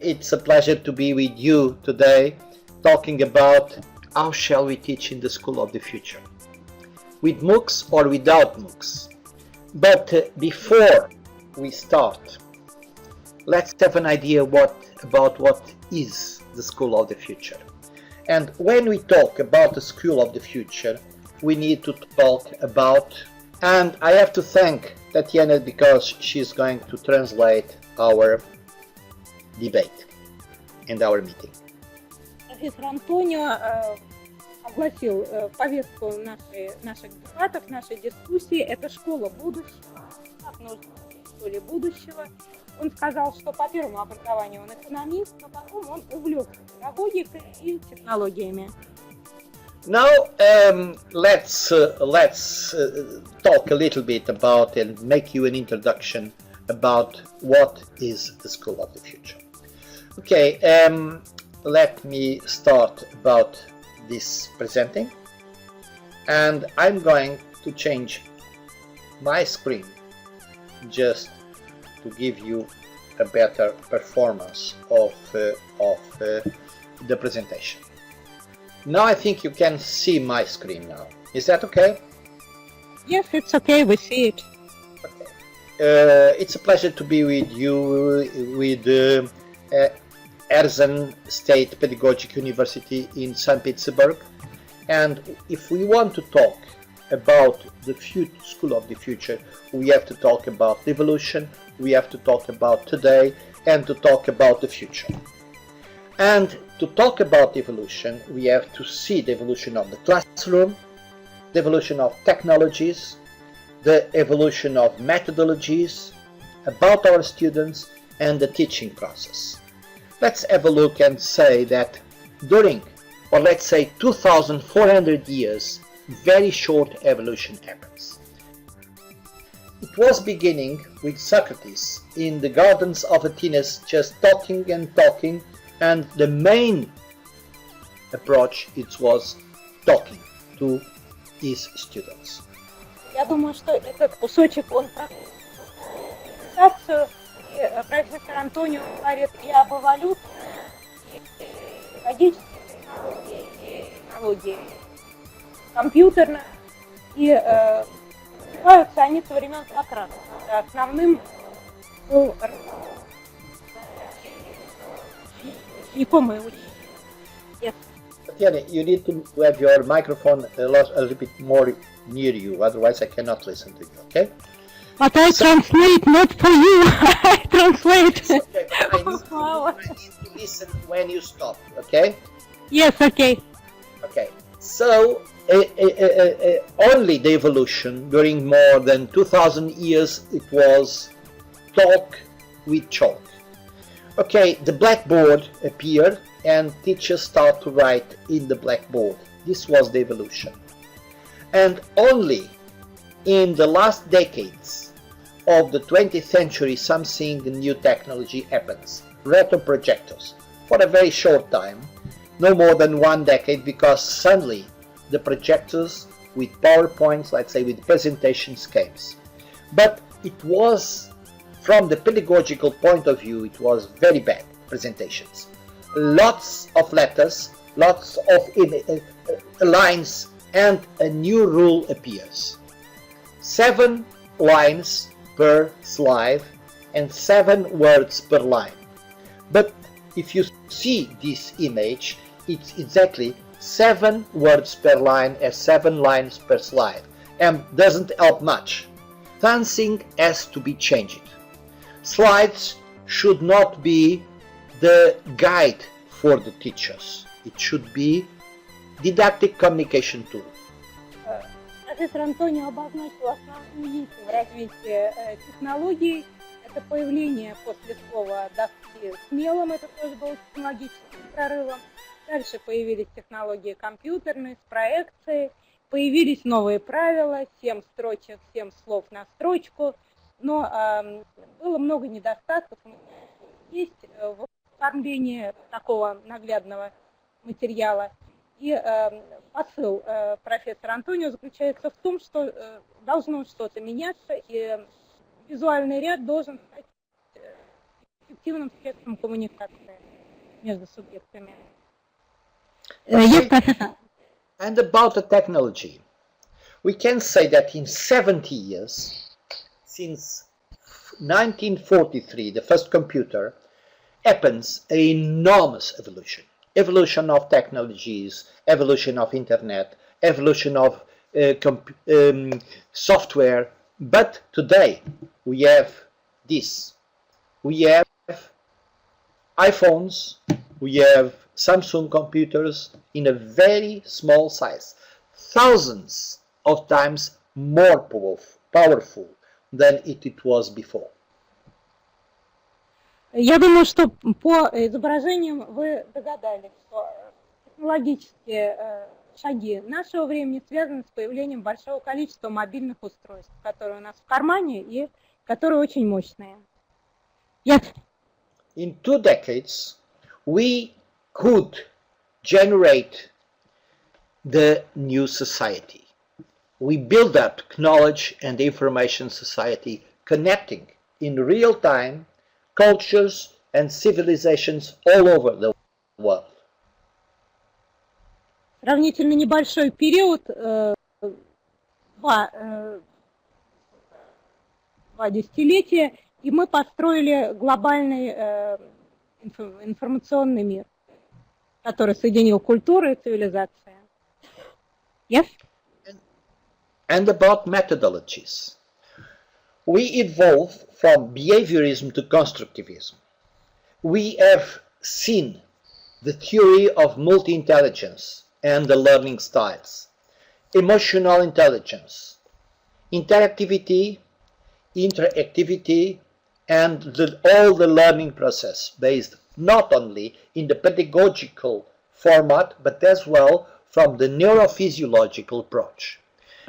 It's a pleasure to be with you today, talking about how shall we teach in the school of the future, with Moocs or without Moocs. But before we start, let's have an idea about what is the school of the future. And when we talk about the school of the future, we need to talk about, and I have to thank Tatiana because she's going to translate our debate and our meeting. Профессор Антонио огласил повестку наших дебатов, нашей дискуссии. Это школа будущего. Как нужно в школе будущего. Он сказал, что по первому образованию он экономист, но потом он увлекся педагогикой и технологиями. Now let's talk a little bit about and make you an introduction about what is the school of the future. Okay, let me start about this presenting, and I'm going to change my screen just to give you a better performance of the presentation. Now I think you can see my screen now. Is that okay? Yes, it's okay, we see it. Okay. It's a pleasure to be with you with Herzen State Pedagogic University in St. Petersburg. And if we want to talk about the school of the future, we have to talk about the evolution, we have to talk about today, and to talk about the future. And to talk about evolution, we have to see the evolution of the classroom, the evolution of technologies, the evolution of methodologies, about our students, and the teaching process. Let's have a look and say that during, or let's say 2,400 years, very short evolution happens. It was beginning with Socrates in the gardens of Athens, just talking and talking, and the main approach it was talking to his students. Я думаю, что этот кусочек, он про презентацию. Профессор Антонио говорит и об эволюции, педагогических технологий, компьютерных, и развиваются они со времен Сократа. Основным был знакомый учитель. Yes. Tatiana, you need to have your microphone a little bit more near you, otherwise I cannot listen to you, okay? But I translate not for you. I translate. Okay, I need to listen when you stop, okay? Yes, okay. Okay, so only the evolution during more than 2,000 years it was talk with chalk. Okay, the blackboard appeared and teachers start to write in the blackboard. This was the evolution. And only in the last decades of the 20th century something new technology happens. Retro projectors. For a very short time, no more than 1 decade, because suddenly the projectors with PowerPoints, let's say with presentations came. But it was, from the pedagogical point of view, it was very bad presentations. Lots of letters, lots of lines, and a new rule appears. 7 lines per slide and 7 words per line. But if you see this image, it's exactly 7 words per line and 7 lines per slide, and doesn't help much. Something has to be changed. Slides should not be the guide for the teachers. It should be didactic communication tool. Профессор Антонио обозначил основную нить в развитии технологий. Это появление после слова доски смелым, это тоже было технологическим прорывом. Дальше появились технологии компьютерные с проекцией, появились новые правила, 7 строчек, 7 слов на строчку, но было много недостатков. Есть в оформлении такого наглядного материала. И посыл профессора Антонио заключается в том, что должно что-то меняться, и визуальный ряд должен стать эффективным средством коммуникации между субъектами. And about the technology, we can say that in 70 years, since 1943, the first computer, happens an enormous evolution. Evolution of technologies, evolution of internet, evolution of software. But today we have this. We have iPhones, we have Samsung computers in a very small size, thousands of times more powerful than it was before. Я думаю, что по изображениям вы догадались, что технологические шаги нашего времени связаны с появлением большого количества мобильных устройств, которые у нас в кармане и которые очень мощные. Yes. In 2 decades, we could generate the new society. We build up knowledge and information society, connecting in real time cultures and civilizations all over the world. Сравнительно небольшой период, два десятилетия, и мы построили глобальный информационный мир, который соединил культуру и цивилизацию. Yes? And about methodologies. We evolved from behaviorism to constructivism. We have seen the theory of multi-intelligence and the learning styles, emotional intelligence, interactivity, and all the learning process based not only in the pedagogical format but as well from the neurophysiological approach.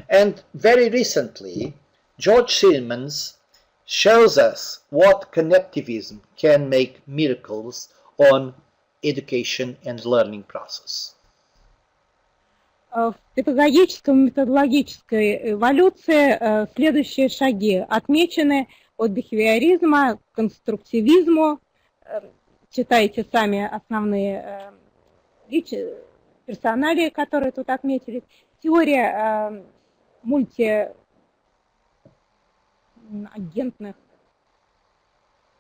And very recently, George Siemens shows us what connectivism can make miracles on education and learning process. В педагогическом методологической эволюции следующие шаги отмечены от бихевиоризма к конструктивизму. Читайте сами основные персоналии, которые тут отметили. Теория мультиагентных,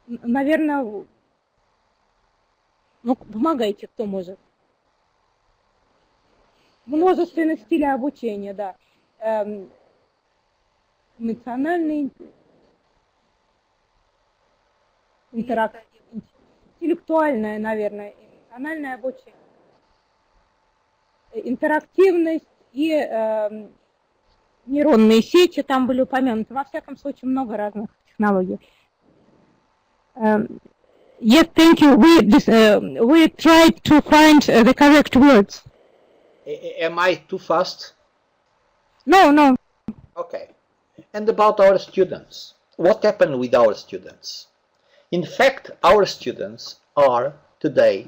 наверное, помогайте, кто может. Множественный стиль обучения, да. Эмоциональный, интеллектуальное, наверное, эмоциональное обучение. Интерактивность и нейронные сети там были упомянуты. Во всяком случае, много разных технологий. Yes, thank you. We tried to find the correct words. Am I too fast? No. Okay. And about our students. What happened with our students? In fact, our students are today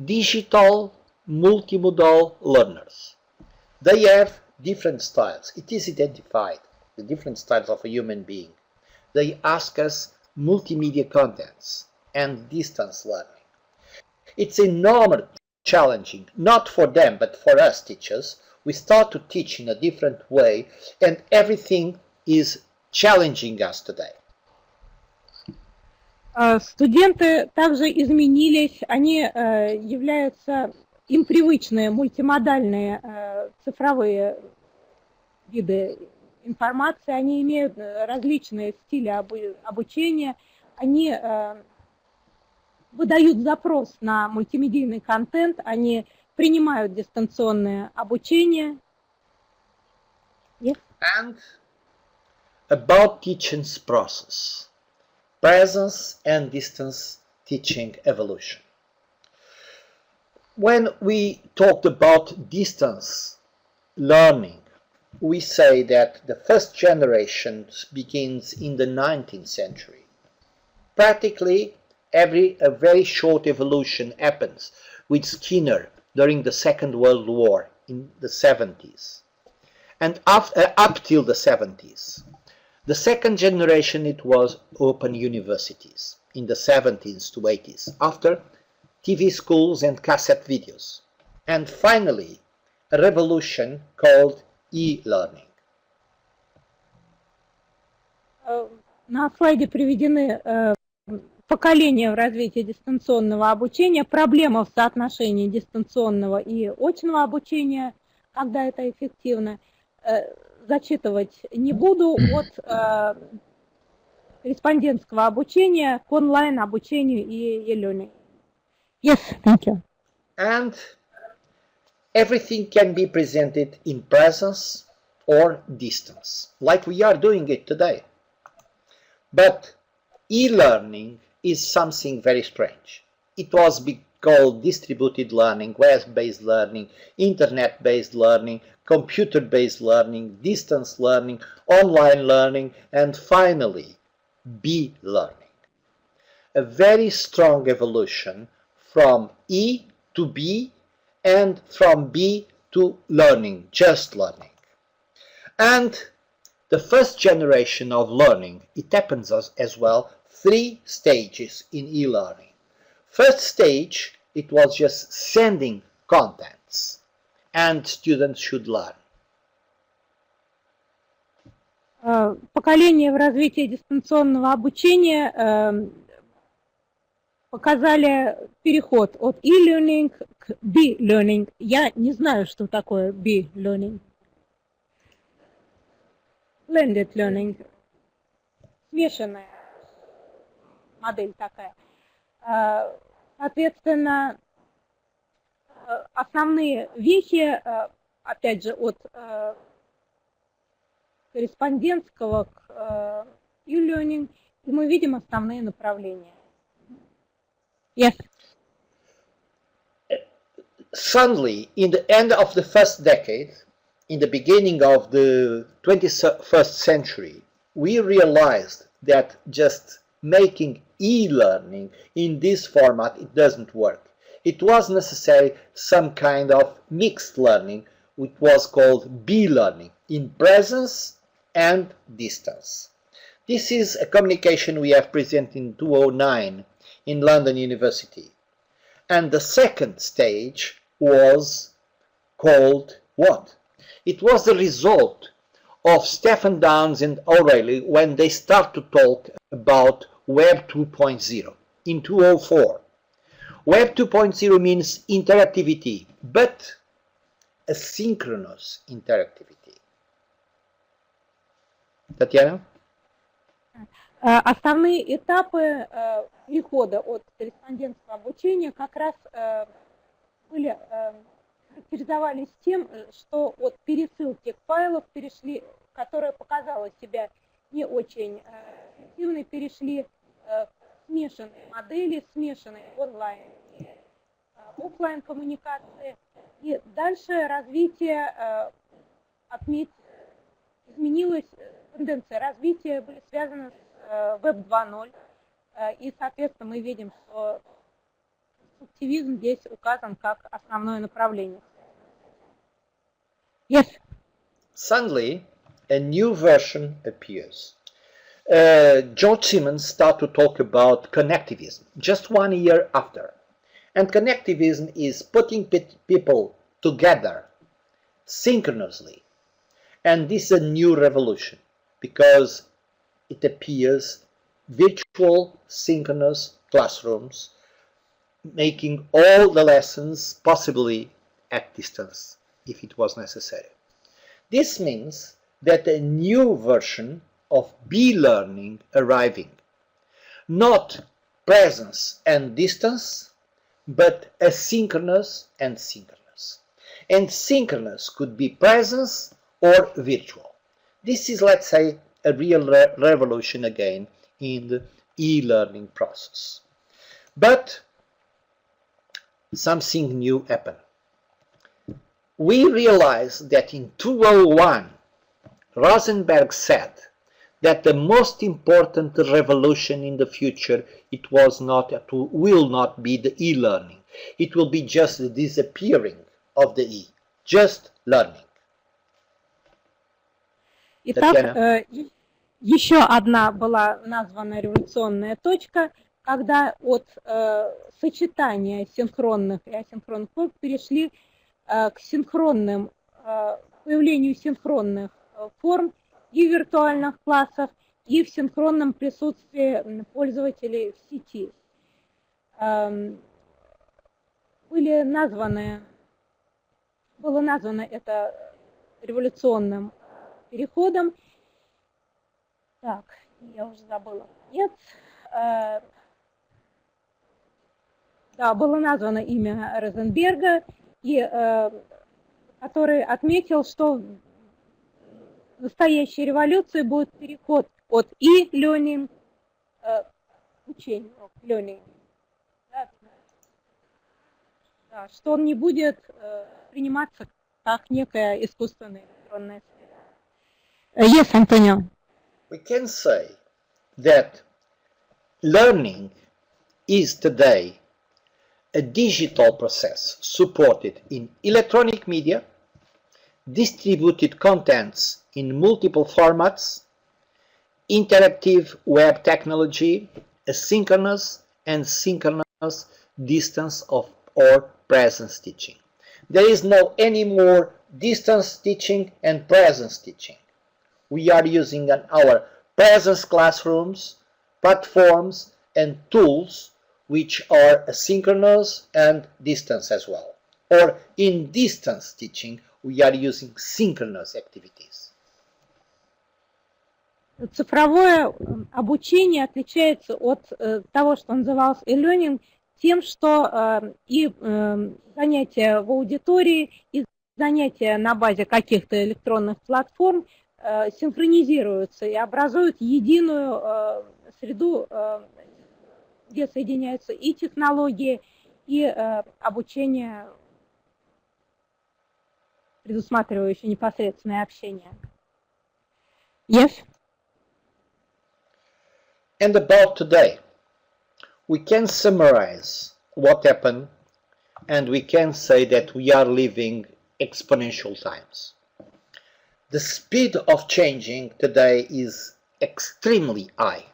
digital multimodal learners. They have different styles. It is identified, the different styles of a human being. They ask us multimedia contents and distance learning. It's enormously challenging, not for them, but for us teachers. We start to teach in a different way, and everything is challenging us today. Студенты также изменились, они являются, им привычные мультимодальные цифровые виды информации, они имеют различные стили обучения, они выдают запрос на мультимедийный контент, они принимают дистанционное обучение. Yes. And about teaching process, presence and distance teaching evolution. When we talked about distance learning, we say that the first generation begins in the 19th century. Practically, a very short evolution happens with Skinner during the Second World War in the 70s, and up till the 70s. The second generation, it was open universities in the 70s to 80s, after TV schools and cassette videos. And finally, a revolution called e-learning. На слайде приведены поколения в развитии дистанционного обучения, проблема в соотношении дистанционного и очного обучения, когда это эффективно. Зачитывать не буду, от корреспондентского обучения к онлайн-обучению и e-learning. Yes, thank you. And everything can be presented in presence or distance, like we are doing it today. But e-learning is something very strange. It was called distributed learning, web-based learning, internet-based learning, computer-based learning, distance learning, online learning, and finally, B-learning. A very strong evolution from E to B and from B to learning, just learning. And the first generation of learning, it happens as well, 3 stages in e-learning. First stage, it was just sending contents, and students should learn. Поколения в развитии дистанционного обучения показали переход от e-learning к B-learning. Я не знаю, что такое B-learning. Blended learning. Смешанная модель такая. Соответственно, основные вехи, опять же, от корреспондентского к e-learning, и мы видим основные направления. Yes. Suddenly, in the end of the first decade, in the beginning of the 21st century, we realized that just making e-learning in this format, it doesn't work. It was necessary some kind of mixed learning, which was called B-learning, in presence and distance. This is a communication we have presented in 2009 in London University. And the second stage was called what? It was the result of Stephen Downes and O'Reilly when they start to talk about Web 2.0 in 2004. Web 2.0 means interactivity, but asynchronous interactivity. Татьяна? Основные этапы перехода от корреспондентского обучения как раз характеризовались тем, что от пересылки к файлов перешли, которая показала себя не очень эффективной, перешли к смешанной модели, смешанной онлайн и офлайн коммуникации. И дальше развитие изменилась тенденция развития, были связаны с Web 2.0, и, соответственно, мы видим, что конструктивизм здесь указан как основное направление. Yes. Suddenly, a new version appears. George Simmons started to talk about connectivism just 1 year after. And connectivism is putting people together synchronously. And this is a new revolution because it appears virtual synchronous classrooms making all the lessons possibly at distance if it was necessary. This means that a new version of B-learning arriving, not presence and distance, but asynchronous and synchronous. And synchronous could be presence or virtual. This is, let's say, a real revolution again in the e-learning process. But something new happened. We realized that in 2001, Rosenberg said that the most important revolution in the future will not be the e-learning. It will be just the disappearing of the E. Just learning. Итак, еще одна была названа революционная точка, когда от сочетания синхронных и асинхронных форм перешли к синхронным, появлению синхронных форм и в виртуальных классах, и в синхронном присутствии пользователей в сети. Было названо это революционным переходом. Так, я уже забыла. Нет. Да, было названо имя Розенберга, который отметил, что настоящей революцией будет переход от e-learning к учению, learning. Да, что он не будет приниматься как некая искусственная электронная сфера. Yes, Antonio. We can say that learning is today a digital process supported in electronic media, distributed contents in multiple formats, interactive web technology, asynchronous and synchronous distance of or presence teaching. There is no any more distance teaching and presence teaching. We are using our presence classrooms, platforms and tools which are asynchronous and distance as well. Or in distance teaching, we are using synchronous activities. Цифровое обучение отличается от того, что называлось e-learning, тем, что и занятия в аудитории, и занятия на базе каких-то электронных платформ синхронизируются и образуют единую среду, где соединяются и технологии, и обучение, предусматривающее непосредственное общение. Yes? And about today, we can summarize what happened and we can say that we are living exponential times. The speed of changing today is extremely high.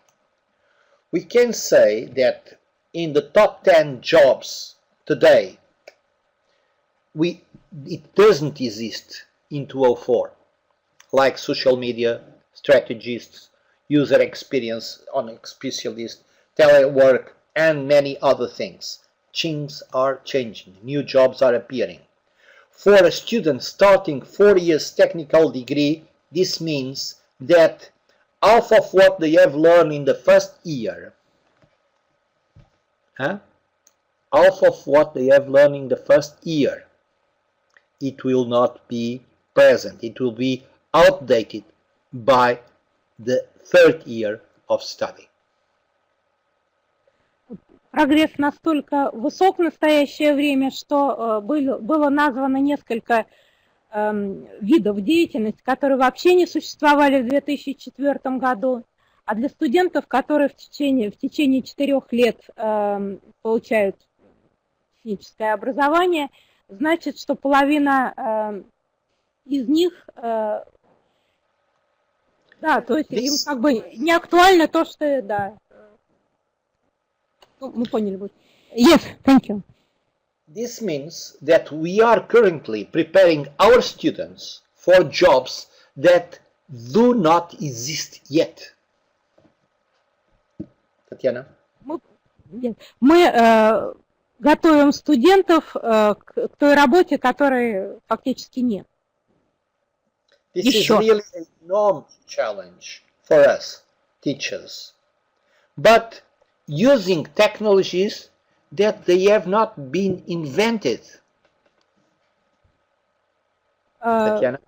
We can say that in the top 10 jobs today, it doesn't exist in 2004, like social media, strategists, user experience on specialists, telework, and many other things. Things are changing, new jobs are appearing. For a student starting 4 years technical degree, this means that half of what they have learned in the first year, half of what they have learned in the first year, it will not be present. It will be outdated by the third year of study. Прогресс настолько высок в настоящее время, что было названо несколько видов деятельности, которые вообще не существовали в 2004 году. А для студентов, которые в течение 4 лет получают техническое образование, значит, что половина из них, да, то есть им как бы не актуально то, что, да. Мы поняли. Yes, thank you. This means that we are currently preparing our students for jobs that do not exist yet. Татьяна? Мы готовим студентов к той работе, которой фактически нет. This is really an enormous challenge for us, teachers. But using technologies that they have not been invented. Татьяна?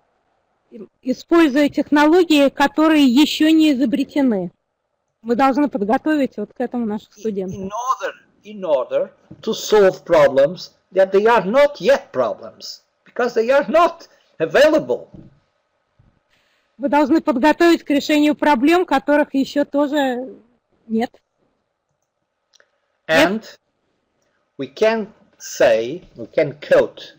Используя технологии, которые еще не изобретены. Мы должны подготовить вот к этому наших студентов. In order to solve problems that they are not yet problems, because they are not available. Вы должны подготовить к решению проблем, которых еще тоже нет. And we can quote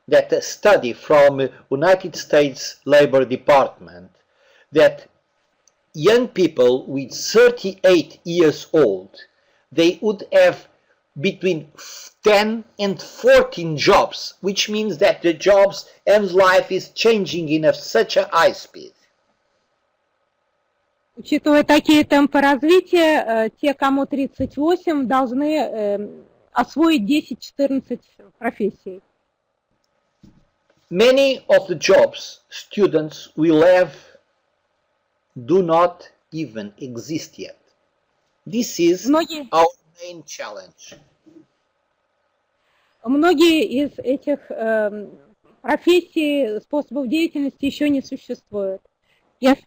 that a study from United States Labor Department that young people with 38 years old, they would have between 10 and 14 jobs, which means that the jobs and life is changing in such a high speed. Учитывая такие темпы развития, те, кому 38, должны освоить 10-14 профессий. Many of the jobs students will have do not even exist yet. This is our main challenge. Многие из этих профессий, способов деятельности еще не существуют. Yes.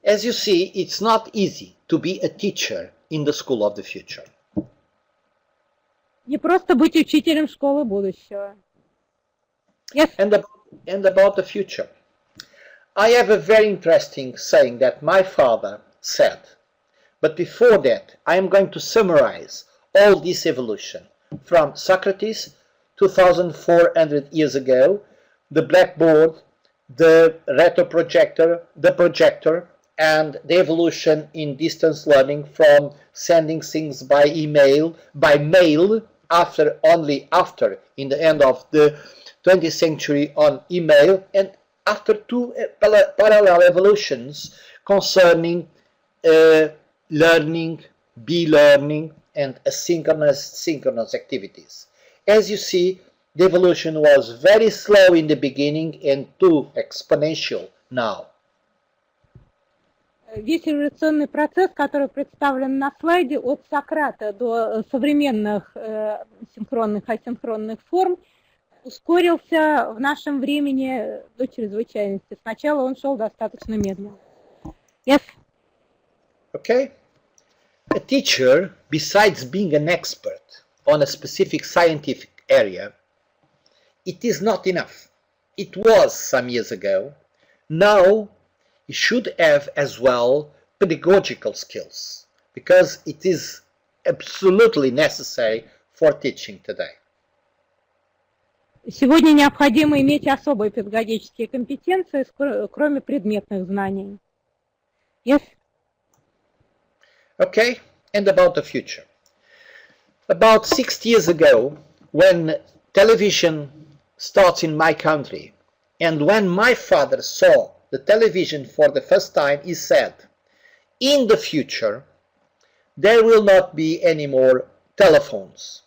As you see, it's not easy to be a teacher in the school of the future. Не просто быть учителем школы будущего. Yes. And about the future. I have a very interesting saying that my father said, but before that, I am going to summarize all this evolution from Socrates 2,400 years ago, the blackboard, the retroprojector, the projector, and the evolution in distance learning from sending things by mail, only after, in the end of the 20th century on email, and after two parallel evolutions concerning learning, be-learning, and synchronous activities. As you see, the evolution was very slow in the beginning and too exponential now. Весь эволюционный процесс, который представлен на слайде, от Сократа до современных синхронных и асинхронных форм, ускорился в нашем времени до чрезвычайности. Сначала он шел достаточно медленно. Yes. Okay. A teacher, besides being an expert on a specific scientific area, it is not enough. It was some years ago. Now, you should have as well pedagogical skills, because it is absolutely necessary for teaching today. Сегодня необходимо иметь особые педагогические компетенции, кроме предметных знаний. Yes? Okay, and about the future. About 6 years ago, when television starts in my country, and when my father saw the television for the first time, he said, in the future, there will not be any more telephones.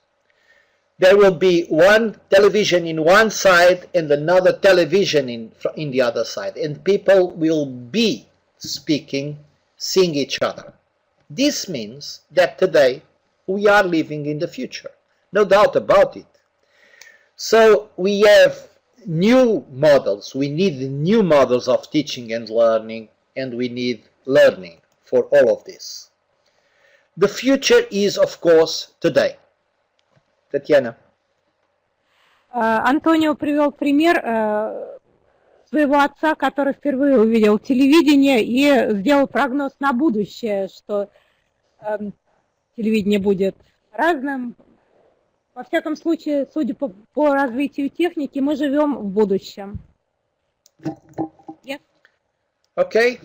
There will be one television in one side and another television in the other side, and people will be speaking, seeing each other. This means that today we are living in the future, no doubt about it. So we have new models, we need new models of teaching and learning, and we need learning for all of this. The future is, of course, today. Татьяна. Антонио привел пример своего отца, который впервые увидел телевидение и сделал прогноз на будущее, что телевидение будет разным. Во всяком случае, судя по развитию техники, мы живем в будущем. Yes? Okay.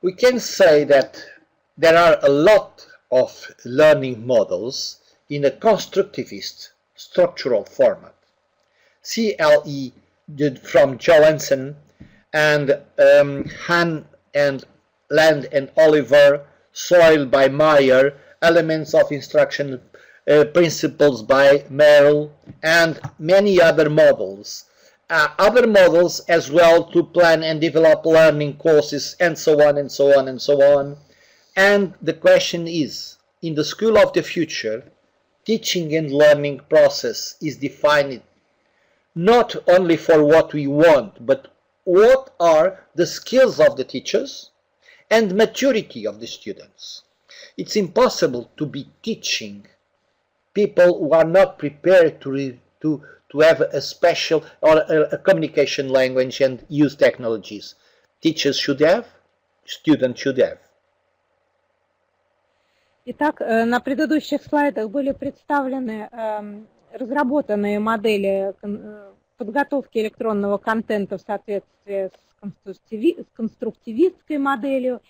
We can say that there are a lot of learning models in a constructivist structural format. CLE from Johansson and Han and Land and Oliver, Soil by Meyer, Elements of Instruction Principles by Merrill, and many other models. Other models as well to plan and develop learning courses, and so on and so on and so on. And the question is, in the school of the future, teaching and learning process is defined not only for what we want, but what are the skills of the teachers and maturity of the students. It's impossible to be teaching people who are not prepared to have a special or a communication language and use technologies. Teachers should have, students should have. Итак, на предыдущих слайдах были представлены разработанные модели подготовки электронного контента в соответствии с конструктивистской моделью.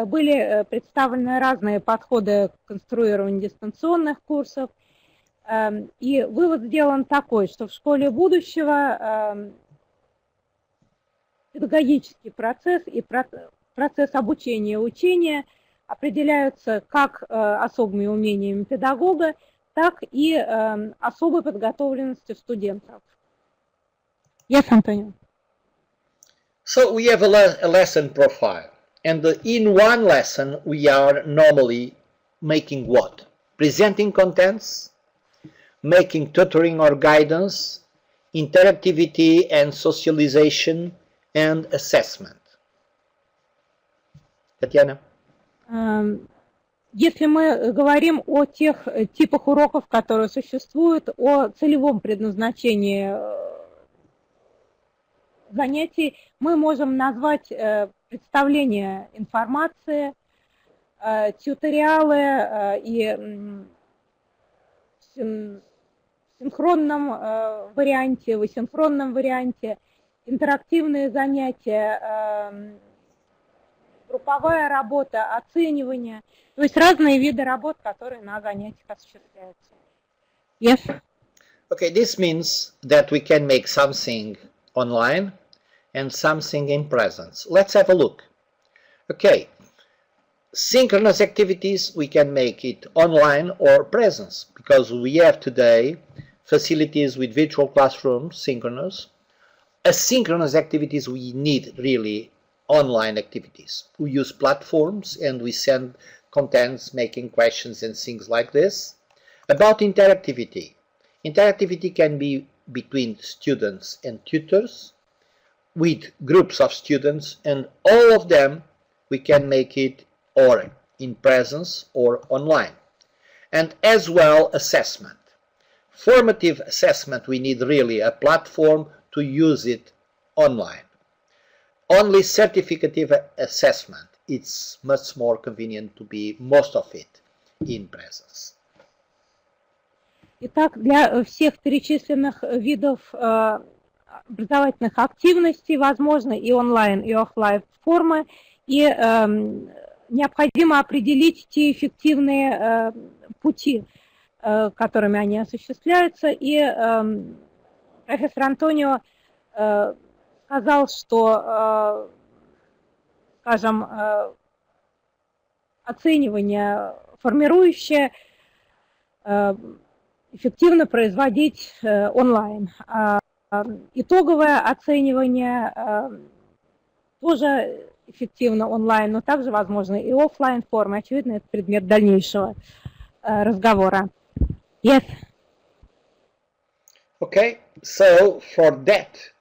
Были представлены разные подходы к конструированию дистанционных курсов. И вывод сделан такой, что в школе будущего педагогический процесс и процесс обучения и учения определяются как особыми умениями педагога, так и особой подготовленностью студентов. Yes, Antonio. So we have a lesson profile, and in one lesson we are normally making what? Presenting contents, making tutoring or guidance, interactivity and socialization, and assessment. Татьяна? Если мы говорим о тех типах уроков, которые существуют, о целевом предназначении занятий, мы можем назвать представление информации, тьюториалы и в синхронном варианте, в асинхронном варианте, интерактивные занятия, групповая работа, оценивание, то есть разные виды работ, которые на занятиях осуществляются. Yes? Okay, this means that we can make something online and something in presence. Let's have a look. Okay, synchronous activities, we can make it online or presence, because we have today facilities with virtual classrooms, synchronous. Asynchronous activities, we need really online activities. We use platforms and we send contents, making questions and things like this. About interactivity. Interactivity can be between students and tutors, with groups of students, and all of them we can make it or in presence or online. And as well, assessment. Formative assessment, we need really a platform to use it online. Only certificative assessment, it's much more convenient to be most of it in presence. Итак, для всех перечисленных видов образовательных активностей возможны и онлайн, и офлайн формы, и необходимо определить те эффективные пути, которыми они осуществляются. И профессор Антонио сказал, что, скажем, оценивание формирующее эффективно производить онлайн. Итоговое оценивание тоже эффективно онлайн, но также возможно и офлайн формы. Очевидно, это предмет дальнейшего разговора. Yes. Okay, so for that,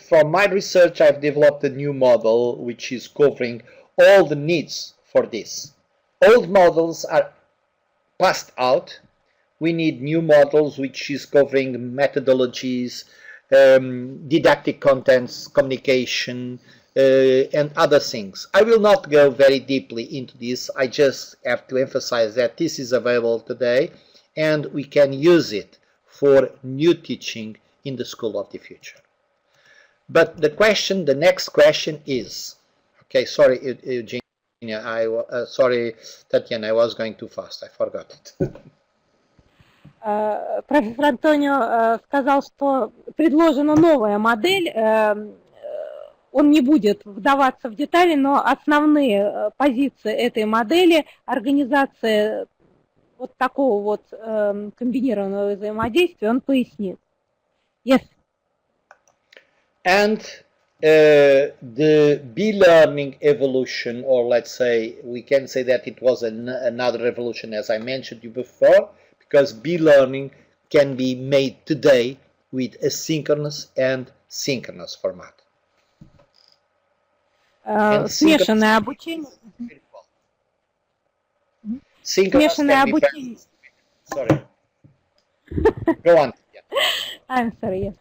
from my research, I've developed a new model which is covering all the needs for this. Old models are passed out. We need new models which is covering methodologies, didactic contents, communication, and other things. I will not go very deeply into this. I just have to emphasize that this is available today and we can use it for new teaching in the school of the future. But the next question is, okay, sorry, Eugenia, sorry, Tatiana, I was going too fast, I forgot it. Профессор Антонио сказал, что предложена новая модель, он не будет вдаваться в детали, но основные позиции этой модели, организация вот такого вот комбинированного взаимодействия, он пояснит. Yes. And the B-learning evolution, or let's say, we can say that it was another revolution, as I mentioned you before, because B-learning can be made today with asynchronous and synchronous format. Смешанное обучение. Смешанное обучение. Sorry. Go on. I'm sorry, yes.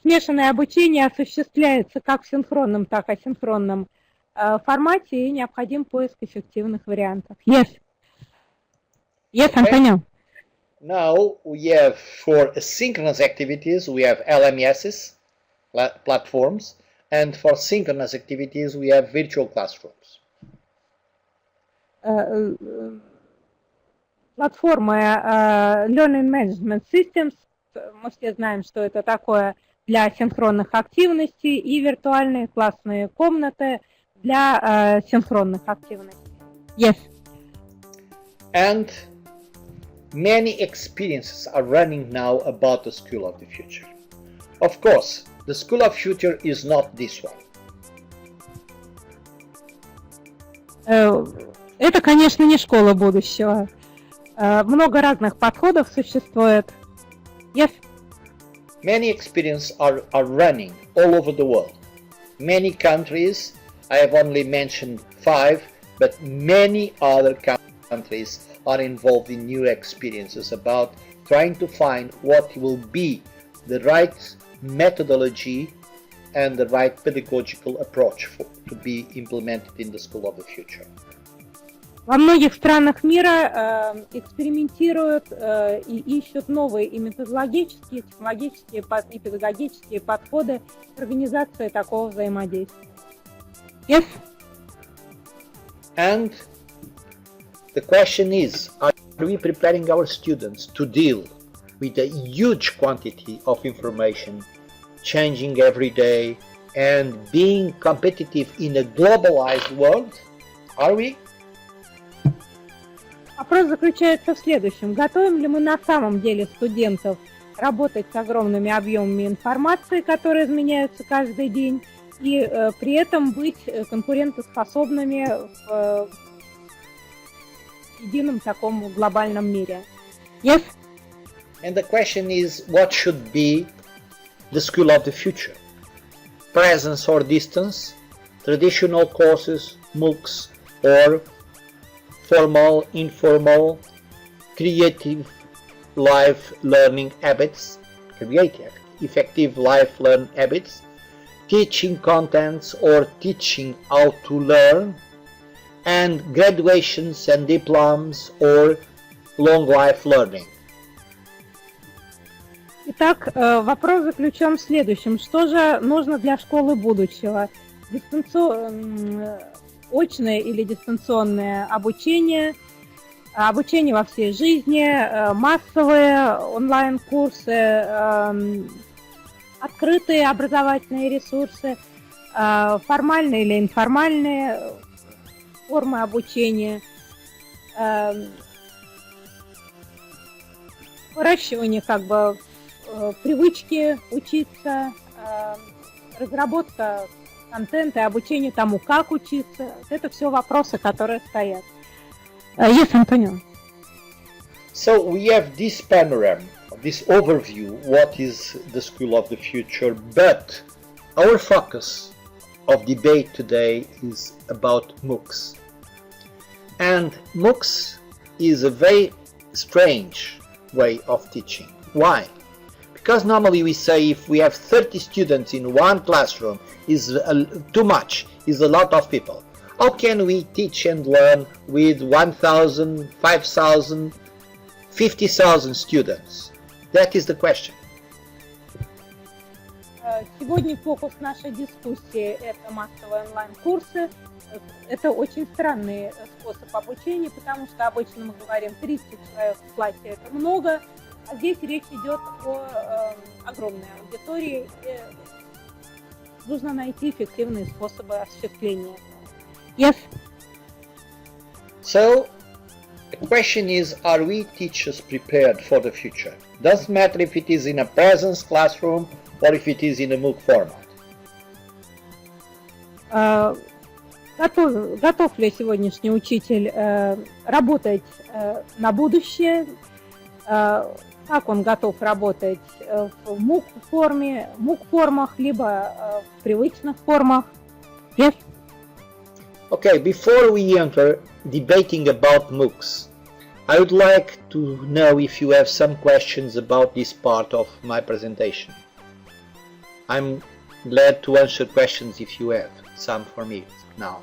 Смешанное обучение осуществляется как в синхронном, так и асинхронном формате, и необходим поиск эффективных вариантов. Yes. Yes, Антонио. Now we have, for asynchronous activities, we have LMSs, platforms, and for synchronous activities, we have virtual classrooms. Платформы Learning Management Systems, мы все знаем, что это такое для синхронных активностей, и виртуальные классные комнаты для синхронных активностей. Yes. And many experiences are running now about the school of the future. Of course, the school of future is not this one. Это, конечно, не школа будущего. Много разных подходов существует. Yes. Many experiences are running all over the world. Many countries, I have only mentioned 5, but many other countries are involved in new experiences about trying to find what will be the right methodology and the right pedagogical approach to be implemented in the school of the future. Во многих странах мира экспериментируют и ищут новые и методологические, технологические и педагогические подходы к организации такого взаимодействия. Yes? And the question is, are we preparing our students to deal with a huge quantity of information, changing every day, and being competitive in a globalized world? Are we? Вопрос заключается в следующем. Готовим ли мы на самом деле студентов работать с огромными объемами информации, которые изменяются каждый день, и при этом быть конкурентоспособными в едином таком глобальном мире? Yes? And the question is, what should be the school of the future? Presence or distance? Traditional courses, Moocs, or formal, informal, creative life learning habits, creative, effective life learn habits, teaching contents or teaching how to learn, and graduations and diplomas or long life learning. Итак, вопрос заключен в следующем. Что же нужно для школы будущего? Очное или дистанционное обучение, обучение во всей жизни, массовые онлайн-курсы, открытые образовательные ресурсы, формальные или информальные формы обучения, выращивание привычки учиться, разработка контента и обучение тому, как учиться. Это все вопросы, которые стоят. Yes, Antonio. So we have this panorama, this overview, what is the school of the future, but our focus of debate today is about Moocs. And Moocs is a very strange way of teaching. Why? Because normally we say if we have 30 students in one classroom is too much, is a lot of people. How can we teach and learn with 1,000, 5,000, 50,000 students? That is the question. Сегодня фокус нашей дискуссии – это массовые онлайн-курсы. Это очень странный способ обучения, потому что обычно мы говорим 30 человек в классе – это много, а здесь речь идет о огромной аудитории. Нужно найти эффективные способы осуществления этого. Yes? So, the question is, are we teachers prepared for the future? Doesn't matter if it is in a presence classroom or if it is in a Mooc format. Готов ли сегодняшний учитель работать на будущее? Как он готов работать в Mooc-формах, либо в привычных формах? Yes? Okay, before we enter debating about Moocs, I would like to know if you have some questions about this part of my presentation. I'm glad to answer questions if you have some for me now.